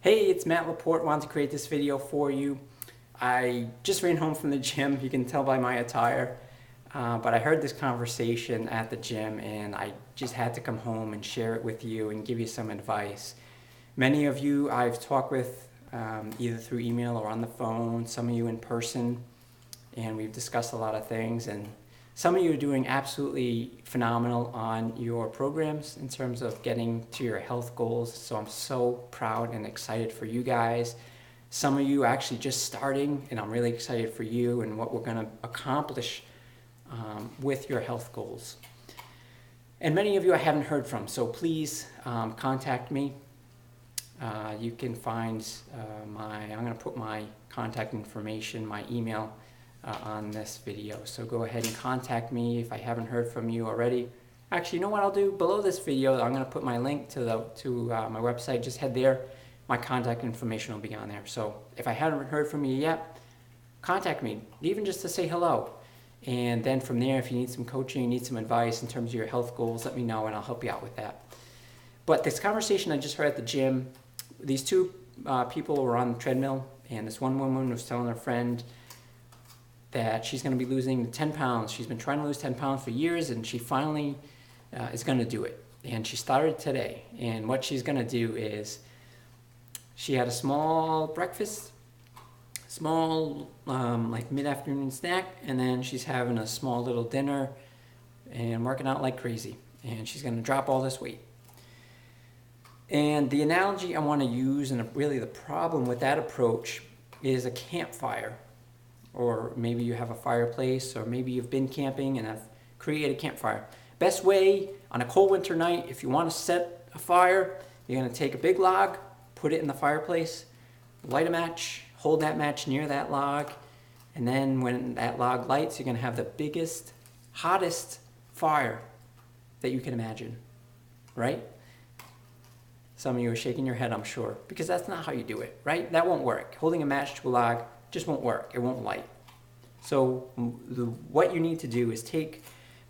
Hey, it's Matt Laporte. Wanted to create this video for you. I just ran home from the gym. You can tell by my attire. But I heard this conversation at the gym and I just had to come home and share it with you and give you some advice. Many of you I've talked with either through email or on the phone, some of you in person, and we've discussed a lot of things. And some of you are doing absolutely phenomenal on your programs in terms of getting to your health goals. So I'm so proud and excited for you guys. Some of you are actually just starting, and I'm really excited for you and what we're going to accomplish with your health goals. And many of you I haven't heard from, so please contact me. You can find I'm going to put my contact information, my email on this video. So go ahead and contact me if I haven't heard from you already. Actually, you know what I'll do? Below this video, I'm going to put my link to my website. Just head there. My contact information will be on there. So if I haven't heard from you yet, contact me, even just to say hello. And then from there, if you need some coaching, you need some advice in terms of your health goals, let me know and I'll help you out with that. But this conversation I just heard at the gym, these two people were on the treadmill, and this one woman was telling her friend that she's going to be losing 10 pounds. She's been trying to lose 10 pounds for years, and she finally is going to do it. And she started today. And what she's going to do is she had a small breakfast, like mid-afternoon snack, and then she's having a small little dinner and working out like crazy. And she's going to drop all this weight. And the analogy I want to use, and really the problem with that approach, is a campfire. Or maybe you have a fireplace, or maybe you've been camping and have created a campfire. Best way on a cold winter night, if you want to set a fire, you're going to take a big log, put it in the fireplace, light a match, hold that match near that log, and then when that log lights, you're going to have the biggest, hottest fire that you can imagine, right? Some of you are shaking your head, I'm sure, because that's not how you do it, right? That won't work. Holding a match to a log just won't work. It won't light. So what you need to do is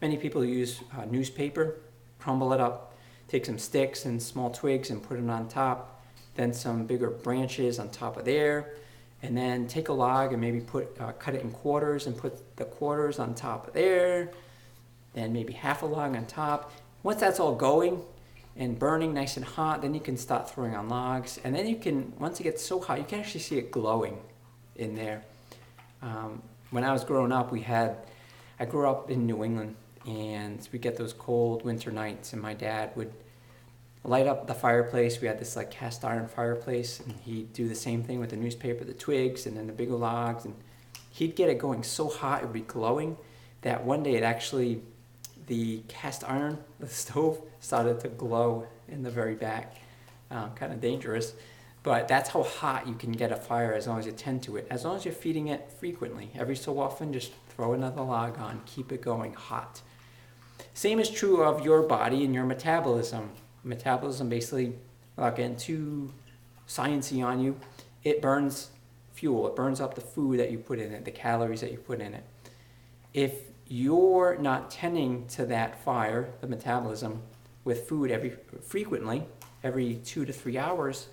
many people use newspaper, crumble it up, take some sticks and small twigs and put it on top, then some bigger branches on top of there, and then take a log and maybe cut it in quarters and put the quarters on top of there, then maybe half a log on top. Once that's all going and burning nice and hot, then you can start throwing on logs, and then once it gets so hot, you can actually see it glowing in there. When I was growing up, I grew up in New England, and we get those cold winter nights, and my dad would light up the fireplace. We had this like cast iron fireplace, and he'd do the same thing with the newspaper, the twigs, and then the bigger logs, and he'd get it going so hot it would be glowing that one day the cast iron, the stove, started to glow in the very back. Kind of dangerous. But that's how hot you can get a fire as long as you tend to it. As long as you're feeding it frequently. Every so often, just throw another log on. Keep it going hot. Same is true of your body and your metabolism. Metabolism basically, without getting too sciencey on you, it burns fuel. It burns up the food that you put in it, the calories that you put in it. If you're not tending to that fire, the metabolism, with food frequently, every 2 to 3 hours,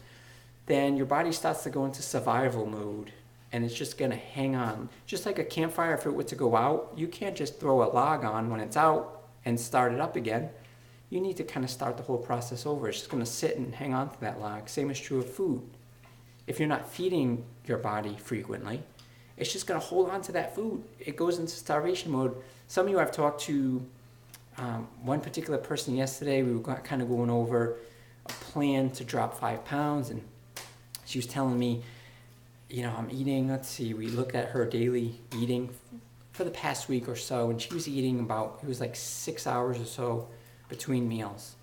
then your body starts to go into survival mode, and it's just going to hang on. Just like a campfire, if it were to go out, you can't just throw a log on when it's out and start it up again. You need to kind of start the whole process over. It's just going to sit and hang on to that log. Same is true of food. If you're not feeding your body frequently, it's just going to hold on to that food. It goes into starvation mode. Some of you, I've talked to one particular person yesterday. We were kind of going over a plan to drop 5 pounds, and she was telling me, I'm eating, we looked at her daily eating for the past week or so, and she was eating it was like 6 hours or so between meals.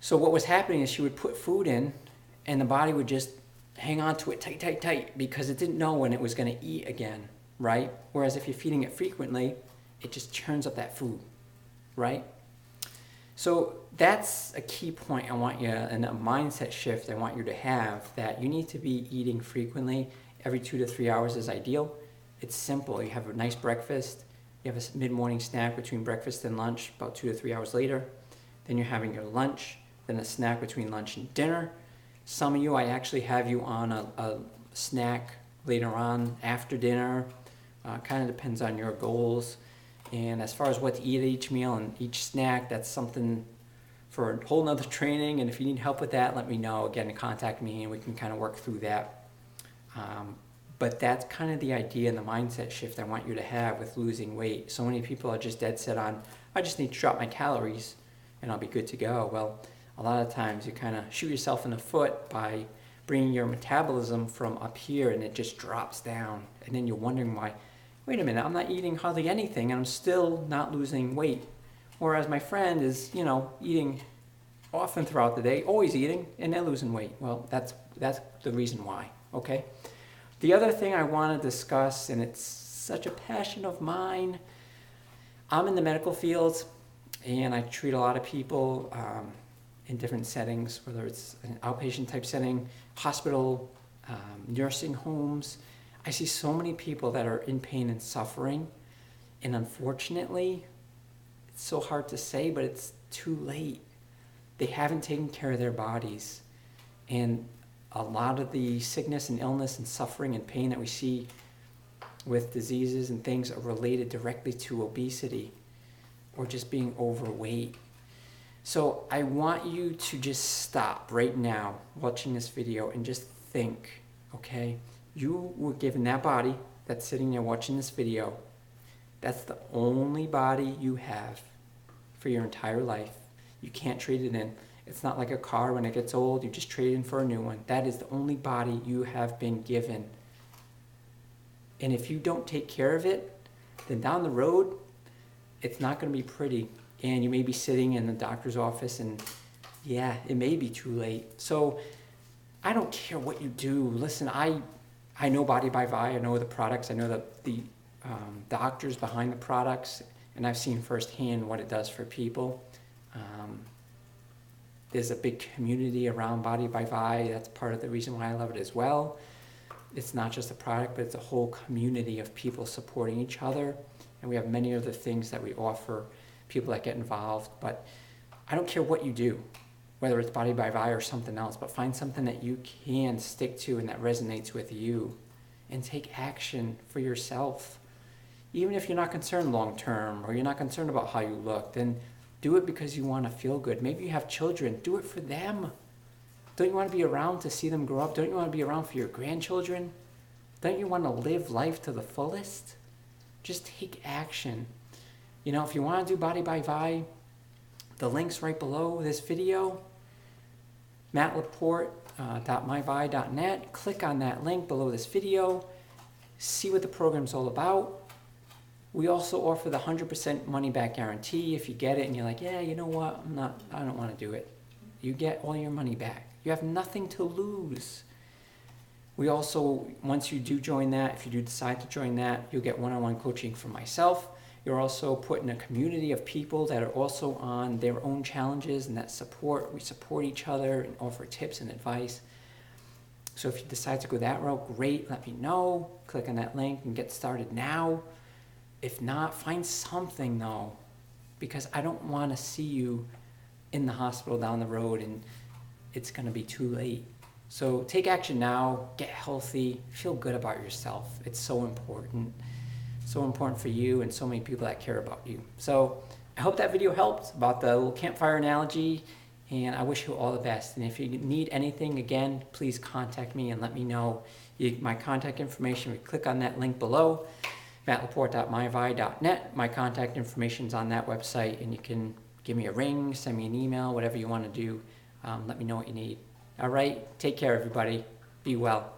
So what was happening is she would put food in, and the body would just hang on to it tight, because it didn't know when it was going to eat again, right? Whereas if you're feeding it frequently, it just churns up that food, right? So that's a key point I want you, and a mindset shift I want you to have, that you need to be eating frequently. Every 2 to 3 hours is ideal. It's simple. You have a nice breakfast. You have a mid-morning snack between breakfast and lunch about 2 to 3 hours later. Then you're having your lunch, then a snack between lunch and dinner. Some of you, I actually have you on a snack later on after dinner. Kind of depends on your goals. And as far as what to eat at each meal and each snack, that's something for a whole nother training. And if you need help with that, let me know. Again, contact me and we can kind of work through that. But that's kind of the idea and the mindset shift I want you to have with losing weight. So many people are just dead set on, I just need to drop my calories and I'll be good to go. Well, a lot of times you kind of shoot yourself in the foot by bringing your metabolism from up here and it just drops down. And then you're wondering why, wait a minute, I'm not eating hardly anything and I'm still not losing weight. Whereas my friend is, eating often throughout the day, always eating, and they're losing weight. Well, that's the reason why, okay? The other thing I want to discuss, and it's such a passion of mine, I'm in the medical field and I treat a lot of people in different settings, whether it's an outpatient type setting, hospital, nursing homes. I see so many people that are in pain and suffering, and unfortunately, it's so hard to say, but it's too late. They haven't taken care of their bodies, and a lot of the sickness and illness and suffering and pain that we see with diseases and things are related directly to obesity or just being overweight. So I want you to just stop right now watching this video and just think, okay? You were given that body that's sitting there watching this video. That's the only body you have for your entire life. You can't trade it in. It's not like a car. When it gets old, you just trade in for a new one. That is the only body you have been given. And if you don't take care of it, then down the road, it's not going to be pretty. And you may be sitting in the doctor's office and yeah, it may be too late. So I don't care what you do. Listen, I know Body by Vi. I know the products. I know the doctors behind the products. And I've seen firsthand what it does for people. There's a big community around Body by Vi. That's part of the reason why I love it as well. It's not just a product, but it's a whole community of people supporting each other. And we have many other things that we offer people that get involved. But I don't care what you do, whether it's Body by Vi or something else, but find something that you can stick to and that resonates with you and take action for yourself. Even if you're not concerned long term or you're not concerned about how you look, then do it because you want to feel good. Maybe you have children. Do it for them. Don't you want to be around to see them grow up? Don't you want to be around for your grandchildren? Don't you want to live life to the fullest? Just take action. If you want to do Body by Vi, the link's right below this video, mattlaporte.myvi.net. Click on that link below this video. See what the program's all about. We also offer the 100% money back guarantee. If you get it and you're like, yeah, you know what, I don't want to do it. You get all your money back. You have nothing to lose. We also, once you do join that, if you do decide to join that, you'll get one-on-one coaching from myself. You're also put in a community of people that are also on their own challenges and that support. We support each other and offer tips and advice. So if you decide to go that route, great, let me know. Click on that link and get started now. If not, find something though, because I don't want to see you in the hospital down the road and it's going to be too late. So take action now, get healthy, feel good about yourself. It's so important for you and so many people that care about you. So I hope that video helped about the little campfire analogy, and I wish you all the best. And if you need anything, again, please contact me and let me know. My contact information, click on that link below. mattlaporte.myvi.net. My contact information's on that website, and you can give me a ring, send me an email, whatever you want to do. Let me know what you need. All right, take care, everybody. Be well.